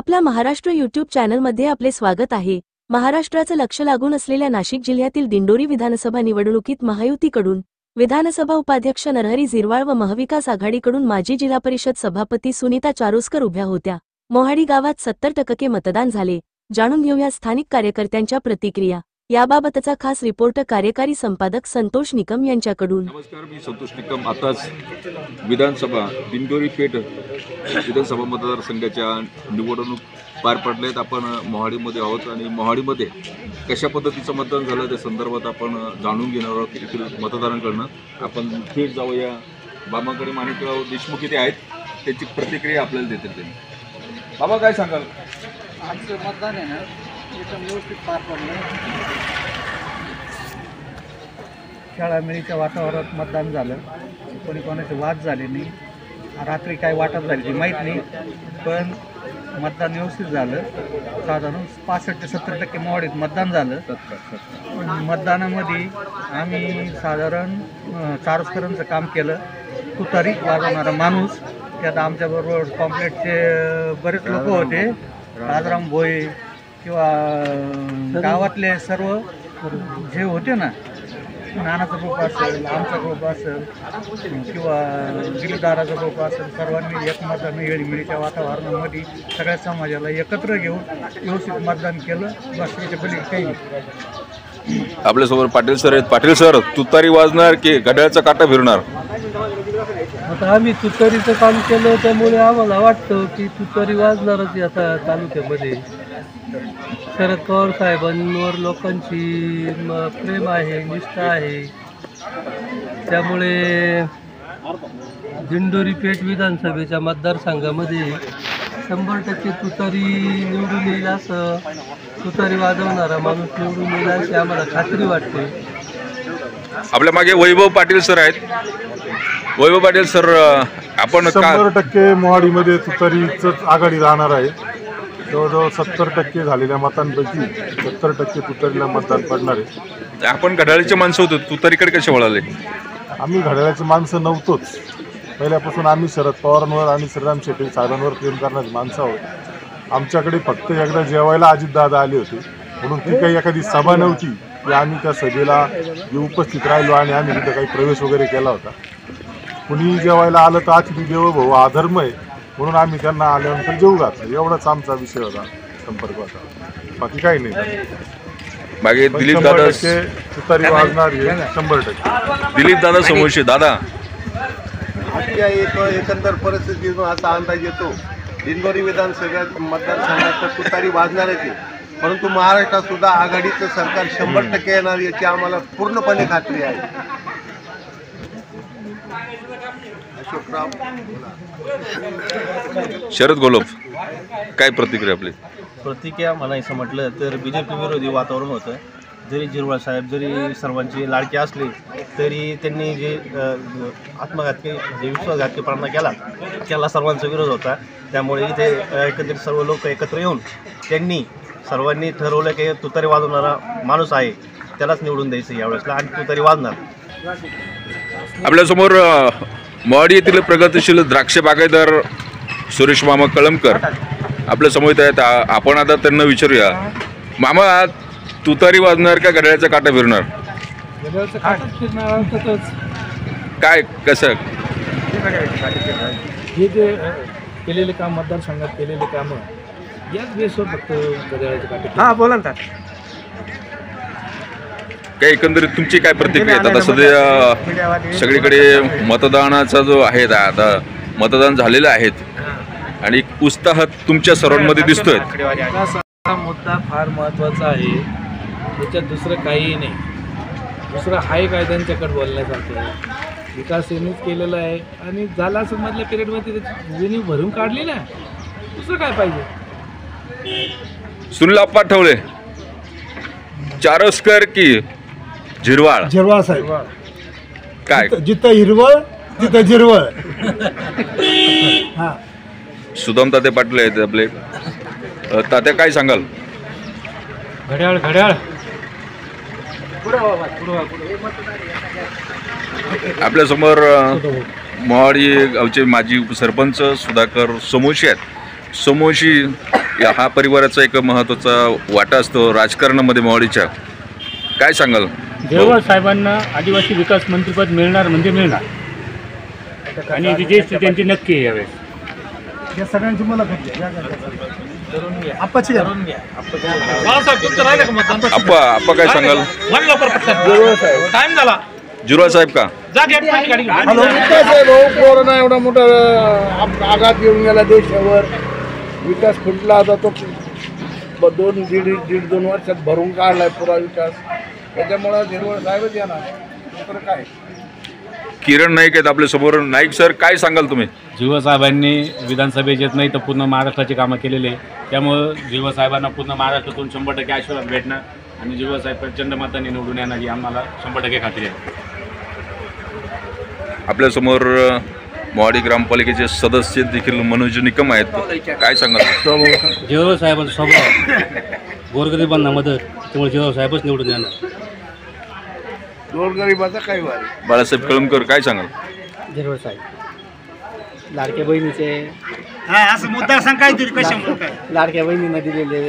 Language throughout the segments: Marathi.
आपल्या महाराष्ट्र यूट्यूब चॅनलमध्ये आपले स्वागत आहे। महाराष्ट्राचं लक्ष लागून असलेल्या नाशिक जिल्ह्यातील दिंडोरी विधानसभा निवडणुकीत महायुतीकडून विधानसभा उपाध्यक्ष नरहरी झिरवाळ व महाविकास आघाडीकडून माजी जिल्हा परिषद सभापती सुनीता चारोस्कर उभ्या होत्या। मोहाडी गावात 70% मतदान झाले। जाणून घेऊया स्थानिक कार्यकर्त्यांच्या प्रतिक्रिया। याबाबतचा खास रिपोर्ट कार्यकारी संपादक संतोष निकम यांच्याकडून। नमस्कार, मी संतोष निकम। आताच विधानसभा दिंडोरी पेठ विधानसभा मतदारसंघाच्या निवडणूक पार पडलेत। आपण मोहाडीमध्ये आहोत आणि मोहाडीमध्ये कशा पद्धतीचं मतदान झालं त्या संदर्भात आपण जाणून घेणार आहोत येथील मतदारांकडून। आपण थेट जाऊया बाबांकडे। माणिकराव देशमुख इथे आहेत, त्याची प्रतिक्रिया आपल्याला देतील त्यांनी। बाबा काय सांगाल? आजचं मतदान आहे ना एकदम व्यवस्थित पार पडलं। शाळामेळीच्या वातावरणात मतदान झालं, कोणाचे वाद झाले नाही, रात्री काय वाटप झाली ती माहीत नाही, पण मतदान व्यवस्थित झालं। साधारण 65 ते 70% मोहाडीत मतदान झालं। मतदानामध्ये आम्ही साधारण चारोस्करांचं काम केलं। तुतारी वाजवणारा माणूस, त्यात आमच्याबरोबर कॉम्प्लेटचे बरेच लोक होते, राजाराम भोये किंवा गावातले सर्व जे होते ना, नानाचा ग्रुप असेल, आमचा ग्रुप असेल किंवा दिलदाराचा ग्रुप असेल, सर्वांनी एकमतानं येळीमिळीच्या वातावरणामध्ये सगळ्या समाजाला एकत्र घेऊन व्यवस्थित मतदान केलं। बस याच्या पलीकडे काही नाही। आपल्यासोबत पाटील सर आहेत। पाटील सर, तुतारी वाजणार की घड्याळाचा काटा फिरणार? आता आम्ही तुतारीचं काम केलं, त्यामुळे आम्हाला वाटतं की तुतारी वाजणारच आता तालुक्यामध्ये। शरद पवार साहेबांवर लोकांची प्रेम आहे, निष्ठा आहे, त्यामुळे दिंडोरी पेठ विधानसभेच्या मतदारसंघामध्ये 100% तुतारी निवडून येईल, असं तुतारी वाजवणारा माणूस निवडून येईल अशी आम्हाला खात्री वाटते। आपल्या मागे वैभव पाटील सर आहेत। वैभव पाटील सर, आपण 100% मोहाडीमध्ये तुतारीच आघाडी राहणार आहे। जवळजवळ 70% झालेल्या मतांपैकी 70% तुतारीला मतदान पडणार आहे। आपण घड्याळीचे माणसं होतो, तुतारीकडे कसे वळाले? आम्ही घड्याळाची माणसं नव्हतोच, पहिल्यापासून आम्ही शरद पवारांवर आणि श्रीराम शेट्टी साहेबांवर प्रेम करणारी माणसं आहोत। आमच्याकडे फक्त एकदा जेवायला अजितदादा आले होते, म्हणून ती काही एखादी सभा नव्हती की आम्ही त्या सभेला उपस्थित राहिलो आणि आम्ही तिथं काही प्रवेश वगैरे केला होता। कुणी जेवायला आलं तर अतिथी देवो भव अधर्म आहे, म्हणून आम्ही त्यांना आल्यानंतर जेवू घातलं। एवढाच आमचा विषय होता, संपर्क होता, बाकी काही नाही। मागे दिलीप दादा तुतारी वाजणार आहे 100%। दिलीप दादा समोरचे दादा येतो एकंदर परिस्थितीतून असा अंदाज येतो दिंडोरी विधानसभेत मतदारसंघात तुतारी वाजणारच आहे, परंतु महाराष्ट्रात सुद्धा आघाडीचं सरकार 100% येणार याची आम्हाला पूर्णपणे खात्री आहे। शरद गोलोब, काय प्रतिक्रिया आपली? प्रतिक्रिया म्हणायचं म्हटलं तर बीजेपी विरोधी वातावरण होतं। जरी झिरवाळ साहेब जरी सर्वांचे लाडके असले तरी त्यांनी जे आत्मघातकी जे विश्वासघातकीपणा केला त्याला सर्वांचा विरोध होता। त्यामुळे इथे एकत्रित सर्व लोक एकत्र येऊन त्यांनी सर्वांनी ठरवलं की तुतारी वाजवणारा माणूस आहे त्यालाच निवडून द्यायचं यावेळेसला, आणि तुतारी वाजणार। आपल्यासमोर मोहाडी येथील प्रगतिशील द्राक्ष बागायतदार सुरेश मामा कळमकर आपल्या समोर आहेत। आपण आता त्यांना विचारूया, मामा तुतारी वाजणार का घड्याळाचा काटा फिरणार? घड्याळाचा काटा फिरणार। काय कसं हे जे केलेले काम, मतदारसंघात केलेले कामं, याच बेसवर फक्त घड्याळाचे काटे। हां बोला ना। काय एकंदरीत तुमची काय प्रतिक्रिया आहे? आता सध्या सगळीकडे मतदानाचा जो आहे, आता मतदान झालेलं आहेत आणि उत्साह तुमच्या सर्वांमध्ये दिसतोय। हा मुद्दा फार महत्त्वाचा आहे, त्याच्यात दुसरं काहीही नाही। दुसरं हाय काय त्यांच्याकडे बोलण्यासारखं आहे, विकास यांनीच केलेला आहे आणि झाला असं मधल्या पिरियडमध्ये त्याची भरून काढली ना, दुसरं काय पाहिजे? सुनील आप्पा ठवले, चारोस्कर की झिरवाळ? झिरवाळ साहेब। काय जिथं हिरवळ तिथं झिरवळ। सुदाम तात्या पाटील आहेत आपले। तात्या काय सांगाल? घड्याळ घड्याळ। आपल्यासमोर मोहाडी गावचे माजी उपसरपंच सुधाकर समोशी आहेत। समोशी हा परिवाराचा एक महत्त्वाचा वाटा असतो राजकारणामध्ये मोहाडीच्या. काय सांगाल? झिरवाळ साहेबांना आदिवासी विकास मंत्रिपद मिळणार म्हणजे मिळणार आणि विजय त्यांची नक्की आहे यावेळेस. या सगळ्यांची मुलाखत घ्या. आप्पा काय सांगाल? झिरवाळ साहेब का? कोरोना एवढा मोठा आघात येऊन गेला देशावर, विकास खुंटला आता तो दीड 2 वर्षात भरून काढलाय पुरा विकास. त्याच्यामुळे झिरवाळ साहेबच येणार, दुसरं काय. किरण नाईक आहेत आपल्या समोर. नाईक सर, काय सांगाल तुम्ही? झिरवाळ साहेबांनी विधानसभेत नाही तर पूर्ण महाराष्ट्राची कामं केलेली आहे, त्यामुळं झिरवाळ साहेबांना पूर्ण महाराष्ट्रातून 100% आशीर्वाद भेटणार आणि झिरवाळ साहेब प्रचंड मतांनी निवडून येणार ही आम्हाला 100% खात्री आहे. आपल्यासमोर मोहाडी ग्रामपालिकेचे सदस्य देखील मनोज निकम आहेत. काय सांगाल? झिरवाळ साहेबांचा स्वभाव गोरगरिबांना मदत, त्यामुळे झिरवाळ साहेबच निवडून येणार. गोरगरिबाचा काही वार. बाळासाहेब कळमकर, काय सांगाल? झिरवाळ साहेब लाडक्या बहिणीचे असं मतदारसंघ काहीतरी कशामुळे काय लाडक्या बहिणींना दिलेले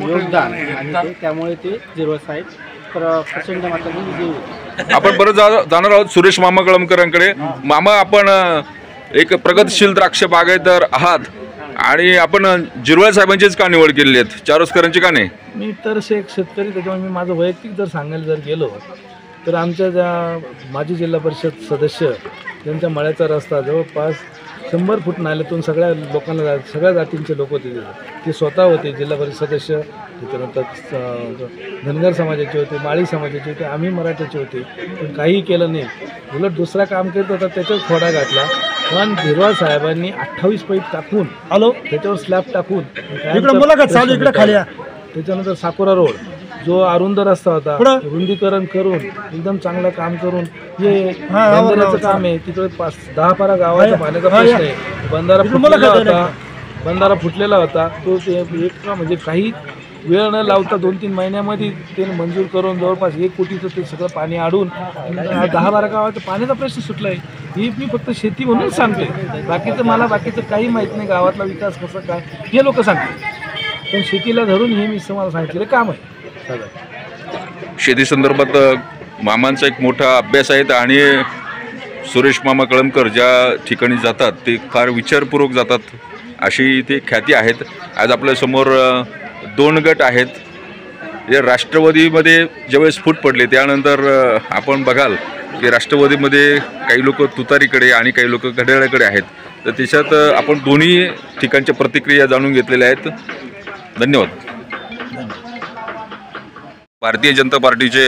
योगदान आणि त्यामुळे ते झिरवाळ साहेब प्रचंड मतांनी विजयी होते. आपण परत जाणार आहोत सुरेश मामा कळमकरांकडे. मामा, आपण एक प्रगतशील द्राक्ष बागायतदार आहात आणि आपण झिरवाळ साहेबांचीच का निवड केलेली आहेत, चारोसकरांची का नाही? मी तर एक शेतकरी, त्याच्यामुळे मी माझं वैयक्तिक जर सांगायला जर गेलो तर आमच्या ज्या माजी जिल्हा परिषद सदस्य त्यांच्या मळ्याचा रस्ता जवळपास 100 फूट नाल्यातून सगळ्या लोकांना, सगळ्या जातींचे लोक होते ते स्वतः होते. जिल्हा परिषद सदस्य, त्याच्यानंतर धनगर समाजाचे होते, माळी समाजाचे होते, आम्ही मराठ्याचे होते. पण काही केलं नाही, उलट दुसरा काम करत होता त्याच्यावर खोडा घातला. पण झिरवाळ साहेबांनी 28 पाईप टाकून त्याच्यावर स्लॅब टाकून त्याच्यानंतर साकोरा रोड जो अरुंद रस्ता होता रुंदीकरण करून एकदम चांगलं काम करून हे बंधाऱ्याचं काम आहे. तिकडे 10-12 गावाचा पाण्याचा प्रश्न आहे. बंधारा फुटलेला होता तो एक म्हणजे काही वेळ न लावता 2-3 महिन्यामध्ये ते मंजूर करून जवळपास 1 कोटीचं ते सगळं पाणी अडून 10-12 गावाचा पाण्याचा प्रश्न सुटला आहे. ही मी फक्त शेती म्हणून सांगते, बाकीचं काही माहीत नाही. गावातला विकास कसा काय हे लोक सांगते, पण शेतीला धरून हे मी तुम्हाला सांगितलेलं काम आहे. शेती संदर्भात मामांचा एक मोठा अभ्यास आहे आणि सुरेश मामा कळमकर ज्या ठिकाणी जातात ते फार विचारपूर्वक जातात अशी ते ख्याती आहेत. आज आपल्यासमोर 2 गट आहेत. या राष्ट्रवादीमध्ये ज्यावेळेस फूट पडले त्यानंतर आपण बघाल की राष्ट्रवादीमध्ये काही लोक तुतारीकडे आणि काही लोक घड्याळाकडे आहेत. तर त्याच्यात आपण दोन्ही ठिकाणच्या प्रतिक्रिया जाणून घेतलेल्या आहेत. धन्यवाद. भारतीय जनता पार्टीचे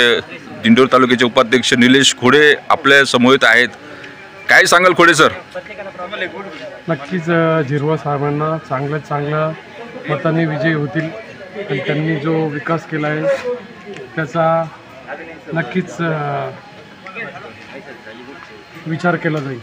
दिंडोरी तालुक्याचे उपाध्यक्ष निलेश खोडे आपल्या समवेत आहेत. काय सांगाल खोडे सर? नक्कीच झिरवाळ साहेबांना चांगल्या मताने विजयी होतील आणि त्यांनी जो विकास केला आहे त्याचा नक्कीच विचार केला जाईल.